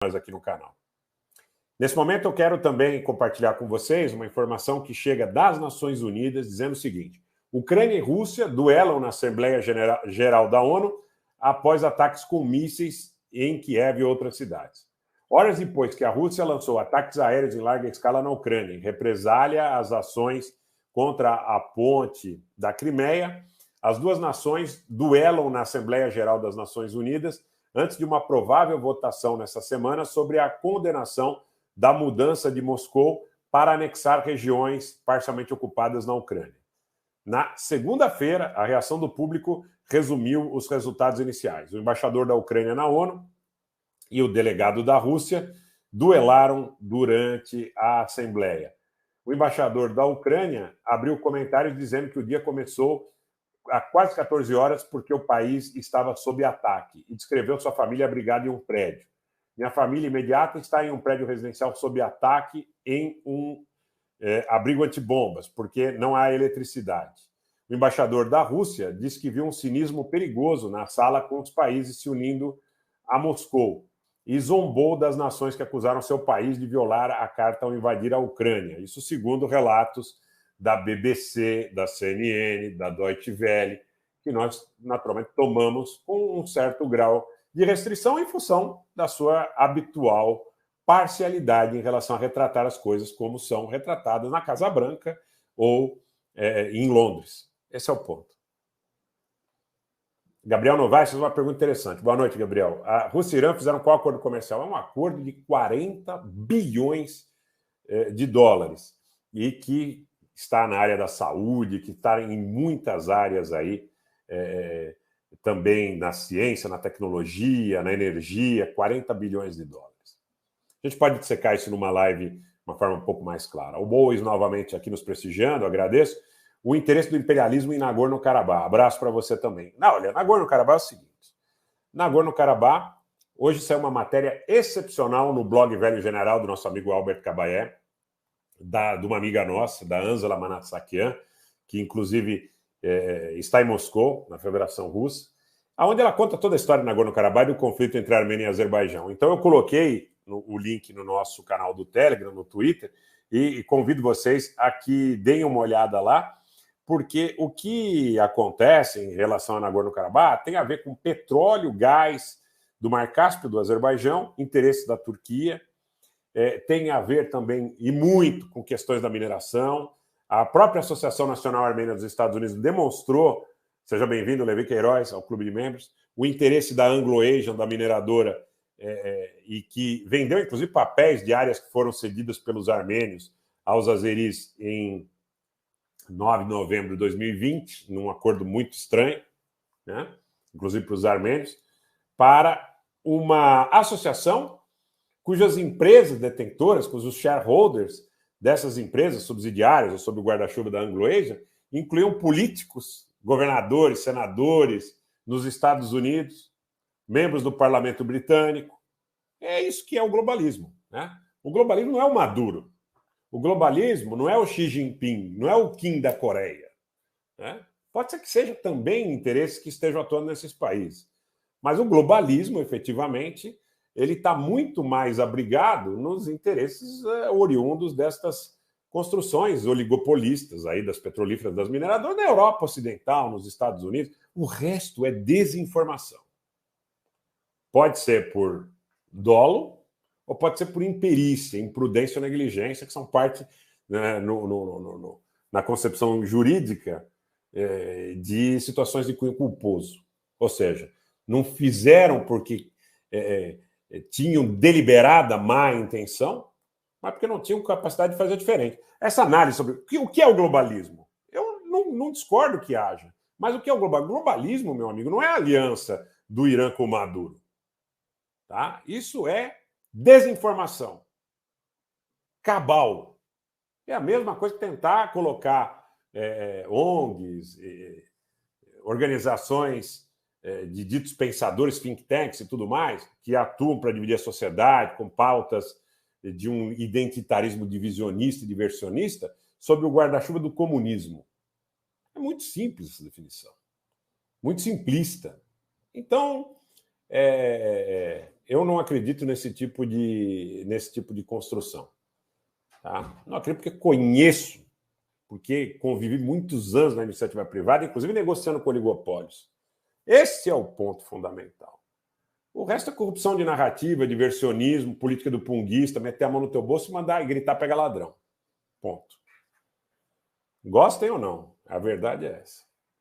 nós aqui no canal. Nesse momento, eu quero também compartilhar com vocês uma informação que chega das Nações Unidas, dizendo o seguinte: Ucrânia e Rússia duelam na Assembleia Geral da ONU após ataques com mísseis em Kiev e outras cidades. Horas depois que a Rússia lançou ataques aéreos em larga escala na Ucrânia, em represália às ações contra a ponte da Crimeia, as duas nações duelam na Assembleia Geral das Nações Unidas antes de uma provável votação nessa semana sobre a condenação da mudança de Moscou para anexar regiões parcialmente ocupadas na Ucrânia. Na segunda-feira, a reação do público resumiu os resultados iniciais. O embaixador da Ucrânia na ONU e o delegado da Rússia duelaram durante a Assembleia. O embaixador da Ucrânia abriu comentários dizendo que o dia começou há quase 14 horas porque o país estava sob ataque e descreveu sua família abrigada em um prédio. Minha família imediata está em um prédio residencial sob ataque em um abrigo antibombas, porque não há eletricidade. O embaixador da Rússia disse que viu um cinismo perigoso na sala com os países se unindo a Moscou e zombou das nações que acusaram seu país de violar a carta ao invadir a Ucrânia. Isso segundo relatos da BBC, da CNN, da Deutsche Welle, que nós, naturalmente, tomamos com um certo grau de restrição em função da sua habitual parcialidade em relação a retratar as coisas como são retratadas na Casa Branca ou em Londres. Esse é o ponto. Gabriel Novaes fez uma pergunta interessante. Boa noite, Gabriel. A Rússia e Irã fizeram qual acordo comercial? É um acordo de 40 bilhões de dólares e que está na área da saúde, que está em muitas áreas aí, também na ciência, na tecnologia, na energia, 40 bilhões de dólares. A gente pode dissecar isso numa live de uma forma um pouco mais clara. O Bois novamente aqui nos prestigiando, agradeço. O interesse do imperialismo em Nagorno-Karabakh. Abraço para você também. Não, olha, Nagorno-Karabakh é o seguinte. Nagorno-Karabakh, hoje saiu uma matéria excepcional no blog Velho General do nosso amigo Albert Kabaé, de uma amiga nossa, da Anzela Manatsakian, que inclusive está em Moscou, na Federação Russa, onde ela conta toda a história de Nagorno-Karabakh e do conflito entre a Armênia e Azerbaijão. Então eu coloquei o link no nosso canal do Telegram, no Twitter, e convido vocês a que deem uma olhada lá, porque o que acontece em relação a Nagorno-Karabakh tem a ver com petróleo, gás do Mar Cáspio, do Azerbaijão, interesses da Turquia, tem a ver também, e muito, com questões da mineração. A própria Associação Nacional Armênia dos Estados Unidos demonstrou, seja bem-vindo, Levi Queiroz, ao clube de membros, o interesse da Anglo-Asian, da mineradora, e que vendeu, inclusive, papéis de áreas que foram cedidas pelos armênios aos azeris em 9 de novembro de 2020, num acordo muito estranho, né? Inclusive para os armênios, para uma associação cujas empresas detentoras, cujos shareholders dessas empresas subsidiárias ou sob o guarda-chuva da Anglo-Asian, incluíam políticos, governadores, senadores nos Estados Unidos, membros do parlamento britânico. É isso que é o globalismo, né? O globalismo não é o Maduro. O globalismo não é o Xi Jinping, não é o Kim da Coreia, né? Pode ser que seja também interesses que estejam atuando nesses países. Mas o globalismo, efetivamente, ele está muito mais abrigado nos interesses oriundos destas construções oligopolistas aí das petrolíferas, das mineradoras, na Europa Ocidental, nos Estados Unidos. O resto é desinformação. Pode ser por dolo ou pode ser por imperícia, imprudência ou negligência, que são parte, né, na concepção jurídica de situações de cunho culposo. Ou seja, não fizeram porque tinham deliberada má intenção, mas porque não tinham capacidade de fazer diferente. Essa análise sobre o que é o globalismo, eu não discordo que haja, mas o que é o globalismo? Globalismo, meu amigo, não é a aliança do Irã com o Maduro. Tá? Isso é desinformação. Cabal. É a mesma coisa que tentar colocar ONGs, organizações de ditos pensadores, think tanks e tudo mais, que atuam para dividir a sociedade com pautas de um identitarismo divisionista e diversionista, sob o guarda-chuva do comunismo. É muito simples essa definição. Muito simplista. Então, eu não acredito nesse tipo de construção. Tá? Não acredito porque conheço, porque convivi muitos anos na iniciativa privada, inclusive negociando com oligopólios. Esse é o ponto fundamental. O resto é corrupção de narrativa, diversionismo, política do punguista, meter a mão no teu bolso e mandar e gritar pega ladrão. Ponto. Gostem ou não? A verdade é essa.